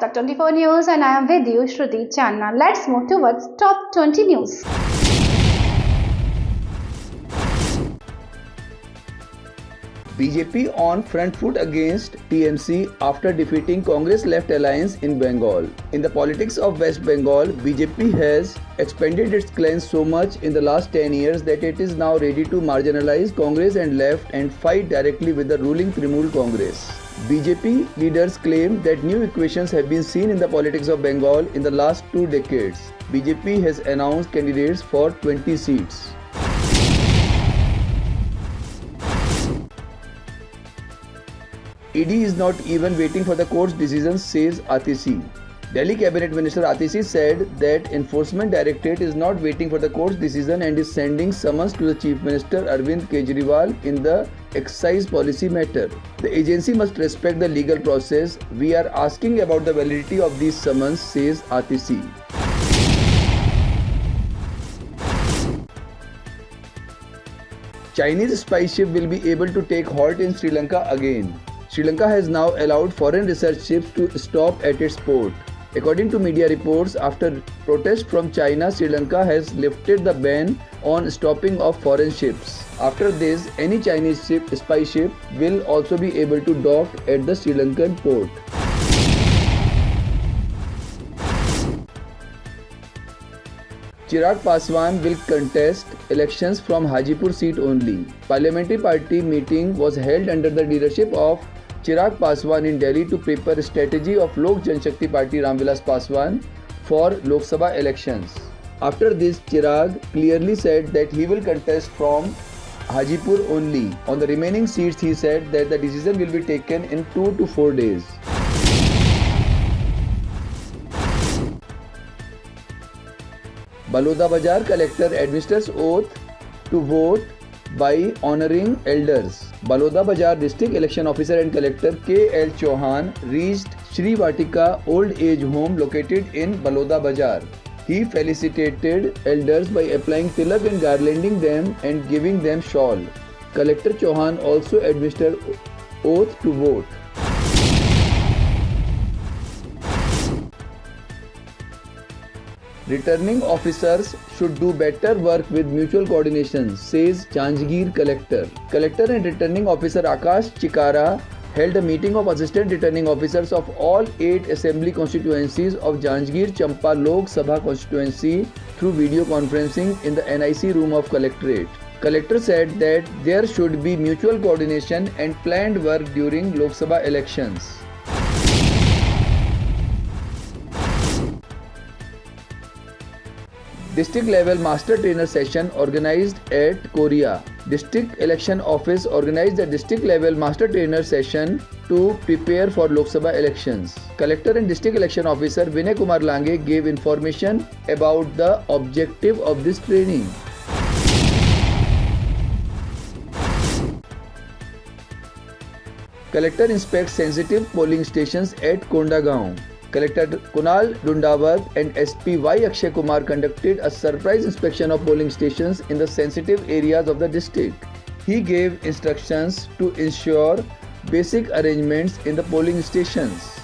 Tak 24 News and I am with you, Shruti Channa. Let's move towards top 20 news. BJP on front foot against TMC after defeating Congress-left alliance in Bengal. In the politics of West Bengal, BJP has expanded its claims so much in the last 10 years that it is now ready to marginalize Congress and left and fight directly with the ruling Trinamool Congress. BJP leaders claim that new equations have been seen in the politics of Bengal in the last 2 decades. BJP has announced candidates for 20 seats. ED is not even waiting for the court's decision, says Atishi. Delhi Cabinet Minister Atishi said that Enforcement Directorate is not waiting for the court's decision and is sending summons to the Chief Minister Arvind Kejriwal in the excise policy matter. The agency must respect the legal process. We are asking about the validity of these summons, says Atishi. Chinese spy ship will be able to take halt in Sri Lanka again. Sri Lanka has now allowed foreign research ships to stop at its port. According to media reports, after protest from China, Sri Lanka has lifted the ban on stopping of foreign ships. After this, any Chinese spy ship will also be able to dock at the Sri Lankan port. Chirag Paswan will contest elections from Hajipur seat only. Parliamentary party meeting was held under the leadership of Chirag Paswan in Delhi to prepare a strategy of Lok Janshakti Party Ramvilas Paswan for Lok Sabha elections. After this, Chirag clearly said that he will contest from Hajipur only. On the remaining seats, he said that the decision will be taken in 2 to 4 days. Baloda Bazar collector administers oath to vote by honoring elders. Baloda Bazar district election officer and collector K.L. Chauhan reached Shri Vatika old age home located in Baloda Bazar. He felicitated elders by applying tilak and garlanding them and giving them shawl. Collector Chauhan also administered oath to vote. Returning officers should do better work with mutual coordination, says Janjgir collector. Collector and returning officer Akash Chikara held a meeting of assistant returning officers of all 8 assembly constituencies of Janjgir Champa Lok Sabha constituency through video conferencing in the NIC room of Collectorate. Collector said that there should be mutual coordination and planned work during Lok Sabha elections. District level master trainer session organized at Korea. District election office organized the district level master trainer session to prepare for Lok Sabha elections. Collector and district election officer Vinay Kumar Lange gave information about the objective of this training. Collector inspects sensitive polling stations at Kondagaon. Collector Kunal Dundawat and SP Y Akshay Kumar conducted a surprise inspection of polling stations in the sensitive areas of the district. He gave instructions to ensure basic arrangements in the polling stations.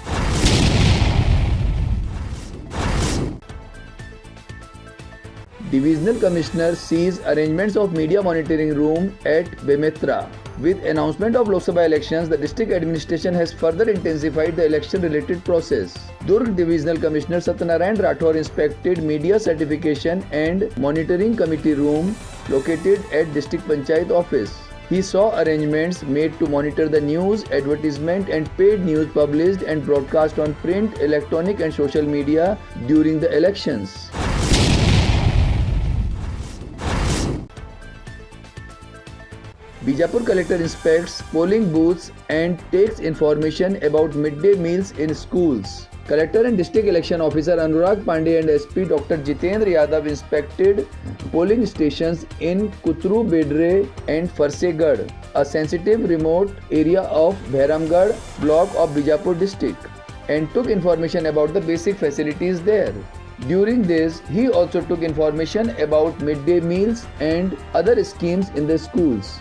Divisional Commissioner sees arrangements of media monitoring room at Bemetra. With announcement of Lok Sabha elections, the district administration has further intensified the election-related process. Durg Divisional Commissioner Satyanarayan Rathore inspected media certification and monitoring committee room located at District Panchayat office. He saw arrangements made to monitor the news, advertisement and paid news published and broadcast on print, electronic and social media during the elections. Bijapur collector inspects polling booths and takes information about midday meals in schools. Collector and district election officer Anurag Pandey and SP Dr. Jitendra Yadav inspected polling stations in Kutru Bedre and Farsegarh, a sensitive remote area of Bhairamgarh block of Bijapur district, and took information about the basic facilities there. During this, he also took information about midday meals and other schemes in the schools.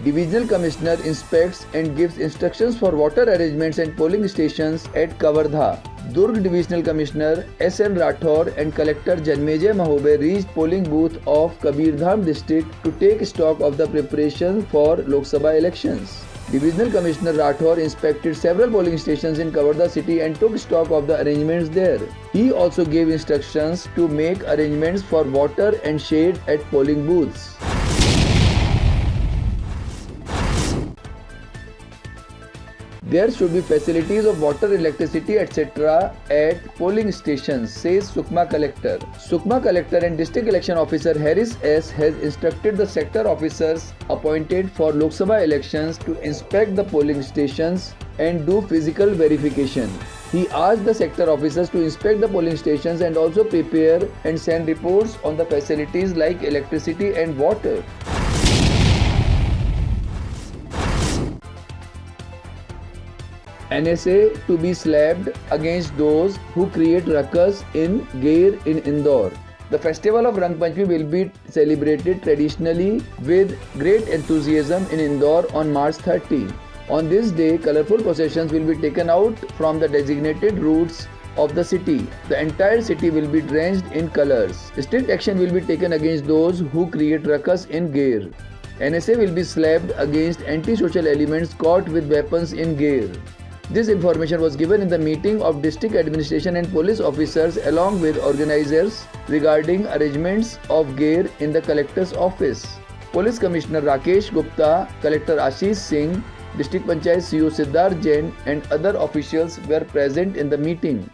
Divisional Commissioner inspects and gives instructions for water arrangements and polling stations at Kavardha. Durg Divisional Commissioner S.N. Rathore and Collector Janmejay Mahobe reached polling booth of Kabirdham district to take stock of the preparation for Lok Sabha elections. Divisional Commissioner Rathore inspected several polling stations in Kavardha city and took stock of the arrangements there. He also gave instructions to make arrangements for water and shade at polling booths. There should be facilities of water, electricity, etc. at polling stations, says Sukma Collector. Sukma Collector and District Election Officer Harris S. has instructed the sector officers appointed for Lok Sabha elections to inspect the polling stations and do physical verification. He asked the sector officers to inspect the polling stations and also prepare and send reports on the facilities like electricity and water. NSA to be slapped against those who create ruckus in Gair in Indore. The festival of Rang Panchami will be celebrated traditionally with great enthusiasm in Indore on March 30. On this day, colorful processions will be taken out from the designated routes of the city. The entire city will be drenched in colors. Strict action will be taken against those who create ruckus in Gair. NSA will be slapped against anti-social elements caught with weapons in Gair. This information was given in the meeting of district administration and police officers along with organizers regarding arrangements of Gair in the collector's office. Police Commissioner Rakesh Gupta, Collector Ashish Singh, District Panchayat CO Siddharth Jain and other officials were present in the meeting.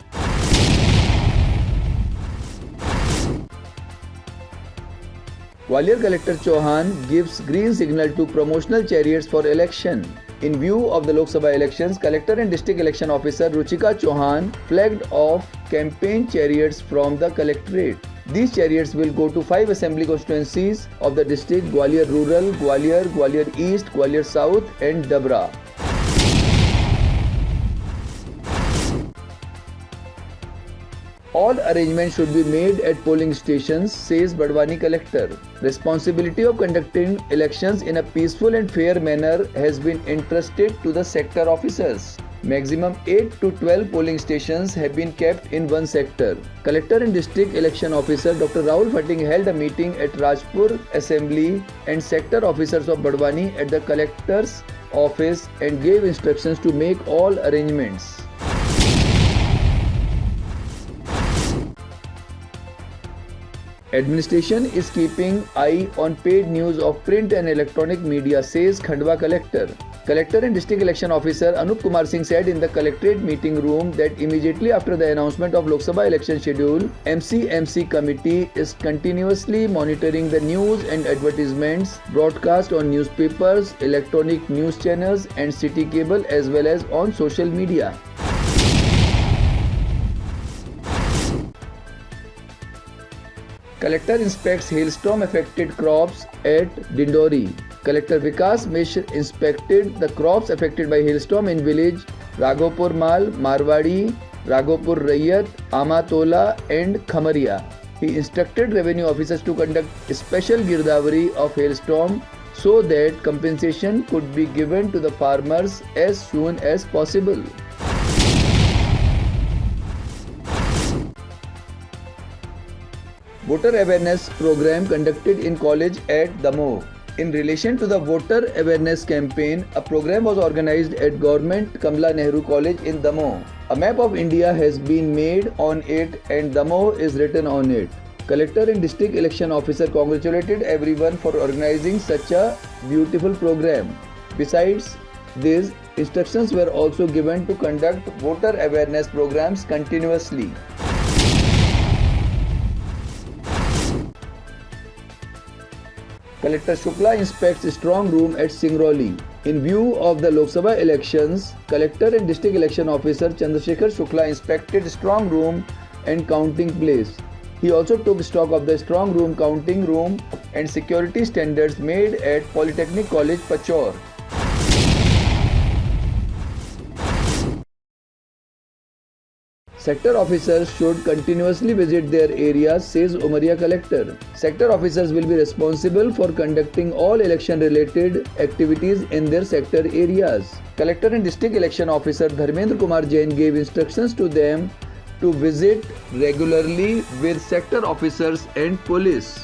Gwalior Collector Chauhan gives green signal to promotional chariots for election. In view of the Lok Sabha elections, Collector and District Election Officer Ruchika Chauhan flagged off campaign chariots from the Collectorate. These chariots will go to 5 assembly constituencies of the district: Gwalior Rural, Gwalior, Gwalior East, Gwalior South and Dabra. All arrangements should be made at polling stations, says Badwani Collector. Responsibility of conducting elections in a peaceful and fair manner has been entrusted to the sector officers. Maximum 8 to 12 polling stations have been kept in one sector. Collector and District Election Officer Dr. Rahul Phating held a meeting at Rajpur Assembly and sector officers of Badwani at the Collector's office and gave instructions to make all arrangements. Administration is keeping eye on paid news of print and electronic media, says Khandwa Collector. Collector and District Election Officer Anup Kumar Singh said in the Collectorate meeting room that immediately after the announcement of Lok Sabha election schedule, MCMC committee is continuously monitoring the news and advertisements broadcast on newspapers, electronic news channels and city cable as well as on social media. Collector inspects hailstorm affected crops at Dindori. Collector Vikas Mishra inspected the crops affected by hailstorm in village Raghopur Mal, Marwadi, Raghopur Rayat, Amatola and Khamaria. He instructed revenue officers to conduct a special girdavari of hailstorm so that compensation could be given to the farmers as soon as possible. Voter awareness program conducted in college at Damoh. In relation to the voter awareness campaign, a program was organized at Government Kamala Nehru College in Damoh. A map of India has been made on it and Damoh is written on it. Collector and District Election Officer congratulated everyone for organizing such a beautiful program. Besides this, instructions were also given to conduct voter awareness programs continuously. Collector Shukla inspects strong room at Singrauli. In view of the Lok Sabha elections, Collector and District Election Officer Chandrasekhar Shukla inspected strong room and counting place. He also took stock of the strong room, counting room and security standards made at Polytechnic College, Pachor. Sector officers should continuously visit their areas, says Umaria collector. Sector officers will be responsible for conducting all election-related activities in their sector areas. Collector and District Election Officer Dharmendra Kumar Jain gave instructions to them to visit regularly with sector officers and police.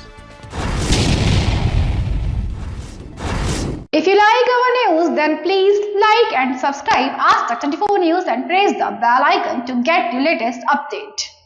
If you like our news, then please like and subscribe Aaj Tak 24 News and press the bell icon to get the latest update.